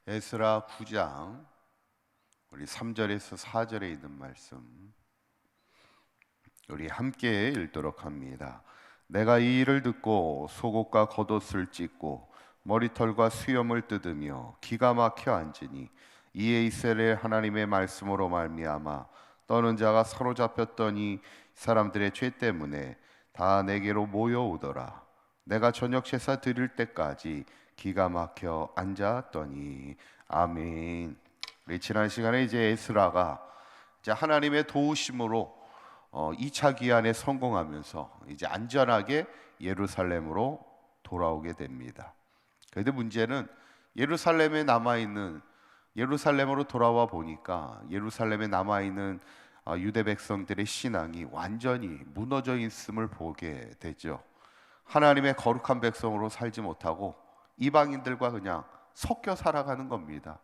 에스라 9장 우리 3절에서 4절에 있는 말씀 우리 함께 읽도록 합니다. 내가 이 일을 듣고 속옷과 겉옷을 찢고 머리털과 수염을 뜯으며 기가 막혀 앉으니 이에 이스라엘 하나님의 말씀으로 말미암아 떠는 자가 사로잡혔더니 사람들의 죄 때문에 다 내게로 모여오더라. 내가 저녁 제사 드릴 때까지 기가 막혀 앉았더니. 아멘. 우리 지난 시간에 이제 에스라가 이제 하나님의 도우심으로 2차 기한에 성공하면서 이제 안전하게 예루살렘으로 돌아오게 됩니다. 그런데 문제는 예루살렘으로 돌아와 보니까 예루살렘에 남아있는 유대 백성들의 신앙이 완전히 무너져 있음을 보게 되죠. 하나님의 거룩한 백성으로 살지 못하고 이방인들과 그냥 섞여 살아가는 겁니다.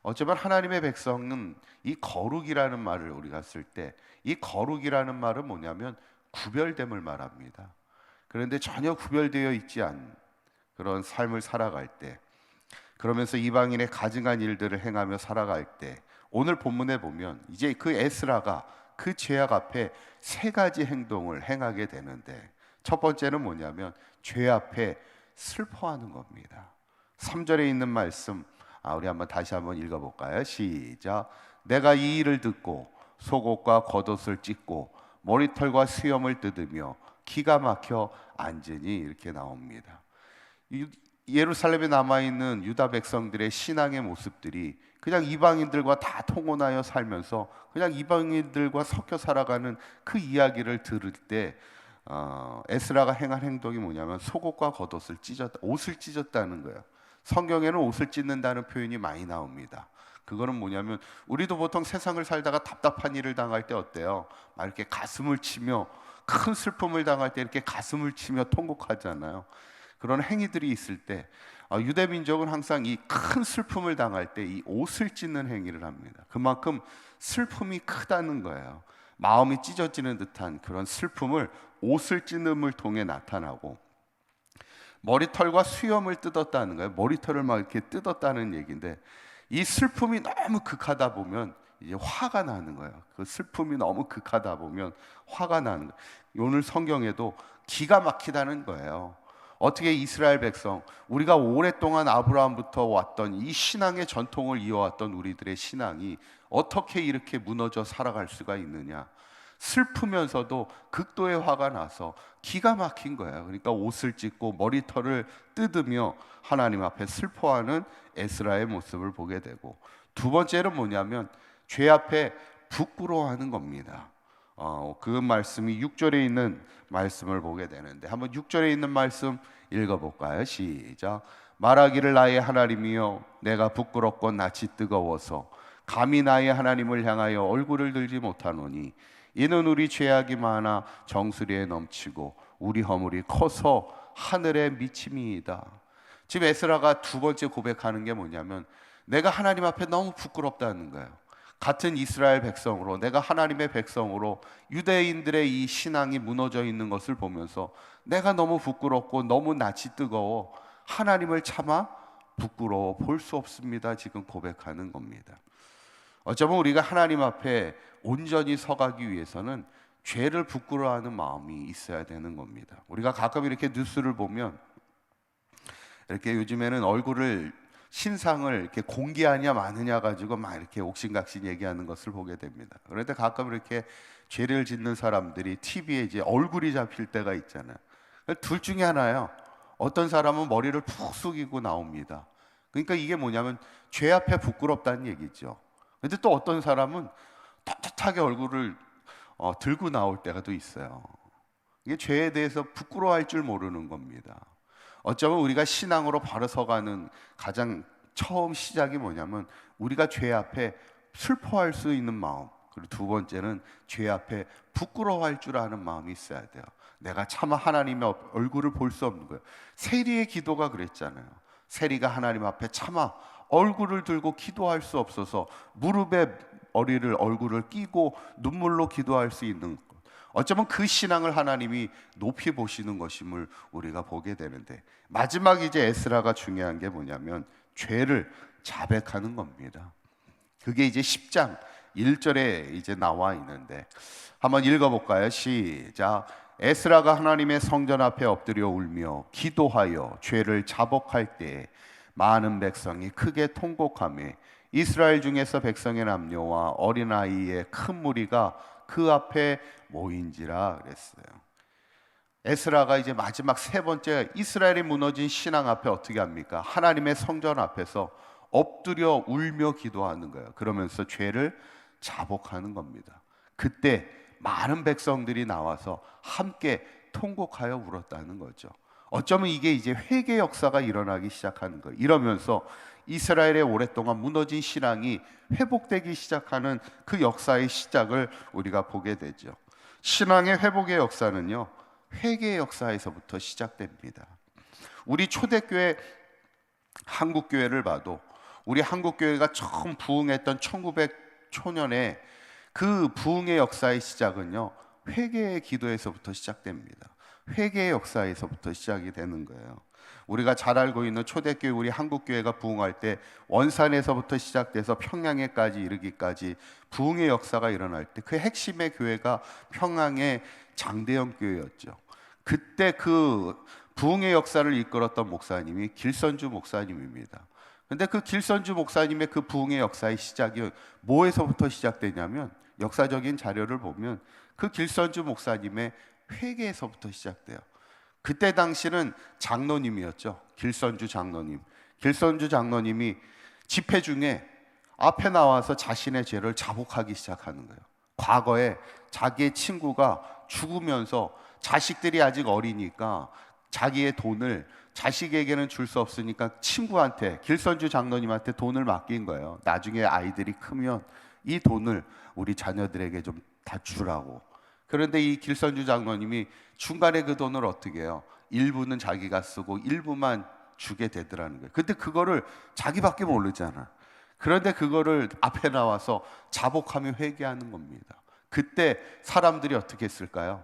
어쩌면 하나님의 백성은 이 거룩이라는 말을 우리가 쓸 때 이 거룩이라는 말은 뭐냐면 구별됨을 말합니다. 그런데 전혀 구별되어 있지 않은 그런 삶을 살아갈 때, 그러면서 이방인의 가증한 일들을 행하며 살아갈 때, 오늘 본문에 보면 이제 그 에스라가 그 죄악 앞에 세 가지 행동을 행하게 되는데, 첫 번째는 뭐냐면 죄 앞에 슬퍼하는 겁니다. 3절에 있는 말씀 우리 다시 한번 읽어볼까요? 시작. 내가 이 일을 듣고 속옷과 겉옷을 찢고 머리털과 수염을 뜯으며 기가 막혀 앉으니, 이렇게 나옵니다. 예루살렘에 남아있는 유다 백성들의 신앙의 모습들이 그냥 이방인들과 다 통혼하여 살면서 그냥 이방인들과 섞여 살아가는 그 이야기를 들을 때 에스라가 행한 행동이 뭐냐면 속옷과 겉옷을 옷을 찢었다는 거예요. 성경에는 옷을 찢는다는 표현이 많이 나옵니다. 그거는 뭐냐면 우리도 보통 세상을 살다가 답답한 일을 당할 때 어때요? 막 이렇게 가슴을 치며, 큰 슬픔을 당할 때 이렇게 가슴을 치며 통곡하잖아요. 그런 행위들이 있을 때 유대 민족은 항상 이 큰 슬픔을 당할 때 이 옷을 찢는 행위를 합니다. 그만큼 슬픔이 크다는 거예요. 마음이 찢어지는 듯한 그런 슬픔을 옷을 찢음을 통해 나타나고, 머리털과 수염을 뜯었다는 거예요. 머리털을 막 이렇게 뜯었다는 얘기인데, 이 슬픔이 너무 극하다 보면 이제 화가 나는 거예요. 그 슬픔이 너무 극하다 보면 화가 나는 거예요. 오늘 성경에도 기가 막히다는 거예요. 어떻게 이스라엘 백성, 우리가 오랫동안 아브라함부터 왔던 이 신앙의 전통을 이어왔던 우리들의 신앙이 어떻게 이렇게 무너져 살아갈 수가 있느냐. 슬프면서도 극도의 화가 나서 기가 막힌 거예요. 그러니까 옷을 찢고 머리털을 뜯으며 하나님 앞에 슬퍼하는 에스라의 모습을 보게 되고, 두 번째는 뭐냐면 죄 앞에 부끄러워하는 겁니다. 그 말씀이 6절에 있는 말씀을 보게 되는데, 한번 6절에 있는 말씀 읽어볼까요? 시작. 말하기를 나의 하나님이여 내가 부끄럽고 낯이 뜨거워서 감히 나의 하나님을 향하여 얼굴을 들지 못하노니 이는 우리 죄악이 많아 정수리에 넘치고 우리 허물이 커서 하늘에 미침이이다. 지금 에스라가 두 번째 고백하는 게 뭐냐면 내가 하나님 앞에 너무 부끄럽다는 거예요. 같은 이스라엘 백성으로, 내가 하나님의 백성으로 유대인들의 이 신앙이 무너져 있는 것을 보면서 내가 너무 부끄럽고 너무 낯이 뜨거워 하나님을 차마 부끄러워 볼 수 없습니다. 지금 고백하는 겁니다. 어쩌면 우리가 하나님 앞에 온전히 서가기 위해서는 죄를 부끄러워하는 마음이 있어야 되는 겁니다. 우리가 가끔 이렇게 뉴스를 보면 이렇게 요즘에는 얼굴을, 신상을 이렇게 공개하냐 마느냐 가지고 막 이렇게 옥신각신 얘기하는 것을 보게 됩니다. 그런데 가끔 이렇게 죄를 짓는 사람들이 TV에 이제 얼굴이 잡힐 때가 있잖아요. 둘 중에 하나예요. 어떤 사람은 머리를 푹 숙이고 나옵니다. 그러니까 이게 뭐냐면 죄 앞에 부끄럽다는 얘기죠. 근데 또 어떤 사람은 떳떳하게 얼굴을 들고 나올 때가 또 있어요. 이게 죄에 대해서 부끄러워할 줄 모르는 겁니다. 어쩌면 우리가 신앙으로 바로 서가는 가장 처음 시작이 뭐냐면 우리가 죄 앞에 슬퍼할 수 있는 마음, 그리고 두 번째는 죄 앞에 부끄러워할 줄 아는 마음이 있어야 돼요. 내가 차마 하나님의 얼굴을 볼 수 없는 거예요. 세리의 기도가 그랬잖아요. 세리가 하나님 앞에 차마 얼굴을 들고 기도할 수 없어서 무릎에 얼굴을 끼고 눈물로 기도할 수 있는 것. 어쩌면 그 신앙을 하나님이 높이 보시는 것임을 우리가 보게 되는데, 마지막 이제 에스라가 중요한 게 뭐냐면 죄를 자백하는 겁니다. 그게 이제 10장 1절에 이제 나와 있는데 한번 읽어볼까요? 시작. 에스라가 하나님의 성전 앞에 엎드려 울며 기도하여 죄를 자복할 때 많은 백성이 크게 통곡하며 이스라엘 중에서 백성의 남녀와 어린아이의 큰 무리가 그 앞에 모인지라 그랬어요. 에스라가 이제 마지막 세 번째 이스라엘이 무너진 신앙 앞에 어떻게 합니까? 하나님의 성전 앞에서 엎드려 울며 기도하는 거예요. 그러면서 죄를 자복하는 겁니다. 그때 많은 백성들이 나와서 함께 통곡하여 울었다는 거죠. 어쩌면 이게 이제 회개 역사가 일어나기 시작하는 거예요. 이러면서 이스라엘의 오랫동안 무너진 신앙이 회복되기 시작하는 그 역사의 시작을 우리가 보게 되죠. 신앙의 회복의 역사는요, 회개의 역사에서부터 시작됩니다. 우리 초대교회 한국교회를 봐도 우리 한국교회가 처음 부흥했던 1900초년에 그 부흥의 역사의 시작은요, 회개의 기도에서부터 시작됩니다. 회개의 역사에서부터 시작이 되는 거예요. 우리가 잘 알고 있는 초대교회 우리 한국교회가 부흥할 때 원산에서부터 시작돼서 평양에까지 이르기까지 부흥의 역사가 일어날 때 그 핵심의 교회가 평양의 장대영 교회였죠. 그때 그 부흥의 역사를 이끌었던 목사님이 길선주 목사님입니다. 근데 그 길선주 목사님의 그 부흥의 역사의 시작이 뭐에서부터 시작되냐면, 역사적인 자료를 보면 그 길선주 목사님의 회개에서부터 시작돼요. 그때 당시는 장로님이었죠. 길선주 장로님. 길선주 장로님이 집회 중에 앞에 나와서 자신의 죄를 자복하기 시작하는 거예요. 과거에 자기의 친구가 죽으면서 자식들이 아직 어리니까 자기의 돈을 자식에게는 줄 수 없으니까 친구한테, 길선주 장로님한테 돈을 맡긴 거예요. 나중에 아이들이 크면 이 돈을 우리 자녀들에게 좀 다 주라고. 그런데 이 길선주 장로님이 중간에 그 돈을 어떻게 해요? 일부는 자기가 쓰고 일부만 주게 되더라는 거예요. 근데 그거를 자기밖에 모르잖아. 그런데 그거를 앞에 나와서 자복하며 회개하는 겁니다. 그때 사람들이 어떻게 했을까요?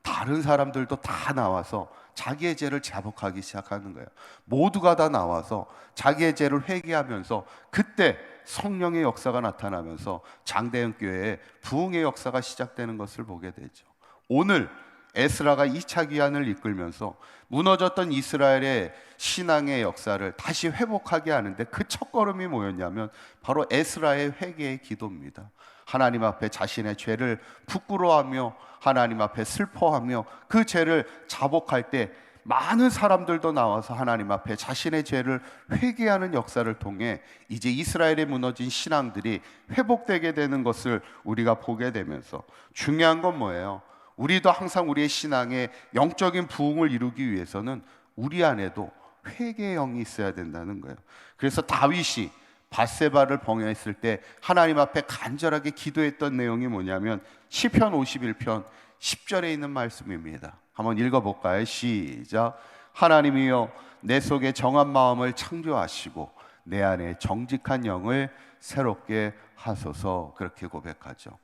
다른 사람들도 다 나와서 자기의 죄를 자복하기 시작하는 거예요. 모두가 다 나와서 자기의 죄를 회개하면서 그때 성령의 역사가 나타나면서 장대영 교회에 부흥의 역사가 시작되는 것을 보게 되죠. 오늘 에스라가 2차 귀환을 이끌면서 무너졌던 이스라엘의 신앙의 역사를 다시 회복하게 하는데 그 첫걸음이 뭐였냐면 바로 에스라의 회개의 기도입니다. 하나님 앞에 자신의 죄를 부끄러워하며 하나님 앞에 슬퍼하며 그 죄를 자복할 때 많은 사람들도 나와서 하나님 앞에 자신의 죄를 회개하는 역사를 통해 이제 이스라엘의 무너진 신앙들이 회복되게 되는 것을 우리가 보게 되면서, 중요한 건 뭐예요? 우리도 항상 우리의 신앙의 영적인 부흥을 이루기 위해서는 우리 안에도 회개의 영이 있어야 된다는 거예요. 그래서 다윗이 밧세바를 범했을 때 하나님 앞에 간절하게 기도했던 내용이 뭐냐면 시편 51편 10절에 있는 말씀입니다. 한번 읽어볼까요? 시작. 하나님이여 내 속에 정한 마음을 창조하시고 내 안에 정직한 영을 새롭게 하소서. 그렇게 고백하죠.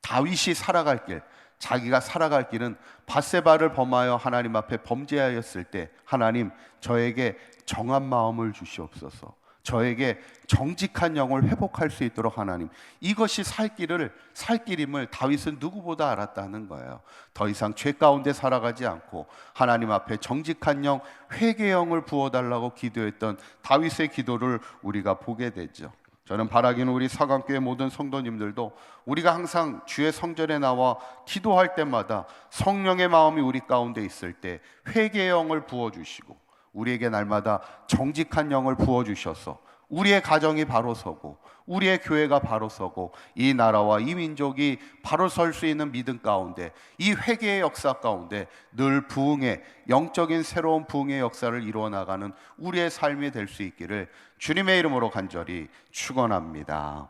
다윗이 살아갈 길, 자기가 살아갈 길은 밧세바를 범하여 하나님 앞에 범죄하였을 때 하나님 저에게 정한 마음을 주시옵소서, 저에게 정직한 영을 회복할 수 있도록 하나님, 이것이 살 길임을 다윗은 누구보다 알았다는 거예요. 더 이상 죄 가운데 살아가지 않고 하나님 앞에 정직한 영, 회개 영을 부어달라고 기도했던 다윗의 기도를 우리가 보게 되죠. 저는 바라기는 우리 사강교회 모든 성도님들도 우리가 항상 주의 성전에 나와 기도할 때마다 성령의 마음이 우리 가운데 있을 때 회개의 영을 부어주시고 우리에게 날마다 정직한 영을 부어주셔서 우리의 가정이 바로 서고 우리의 교회가 바로 서고 이 나라와 이 민족이 바로 설 수 있는 믿음 가운데, 이 회개의 역사 가운데 늘 부흥의 영적인 새로운 부흥의 역사를 이루어 나가는 우리의 삶이 될 수 있기를 주님의 이름으로 간절히 축원합니다.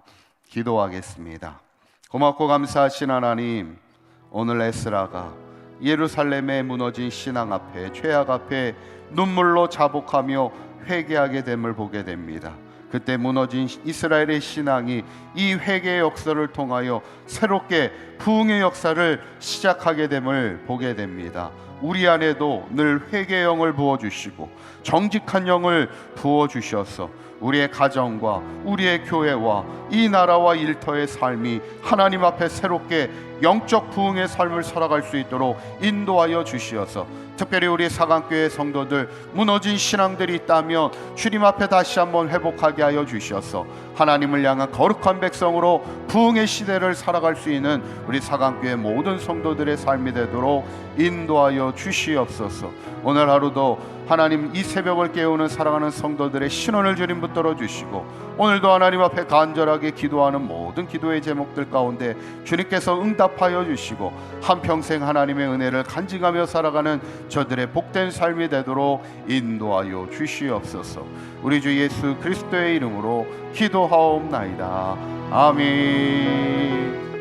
기도하겠습니다. 고맙고 감사하신 하나님, 오늘 에스라가 예루살렘의 무너진 신앙 앞에, 죄악 앞에 눈물로 자복하며 회개하게 됨을 보게 됩니다. 그때 무너진 이스라엘의 신앙이 이 회개의 역사를 통하여 새롭게 부흥의 역사를 시작하게 됨을 보게 됩니다. 우리 안에도 늘 회개의 영을 부어주시고 정직한 영을 부어주셔서 우리의 가정과 우리의 교회와 이 나라와 일터의 삶이 하나님 앞에 새롭게 영적 부흥의 삶을 살아갈 수 있도록 인도하여 주시어서, 특별히 우리 사강교회 성도들 무너진 신앙들이 있다면 주님 앞에 다시 한번 회복하게 하여 주셔서 하나님을 향한 거룩한 백성으로 부흥의 시대를 살아갈 수 있는 우리 사강교회 모든 성도들의 삶이 되도록 인도하여 주시옵소서. 오늘 하루도 하나님 이 새벽을 깨우는 사랑하는 성도들의 신원을 주님 붙들어 주시고, 오늘도 하나님 앞에 간절하게 기도하는 모든 기도의 제목들 가운데 주님께서 응답하여 주시고 한평생 하나님의 은혜를 간직하며 살아가는 저들의 복된 삶이 되도록 인도하여 주시옵소서. 우리 주 예수 그리스도의 이름으로 기도하옵나이다. 아멘.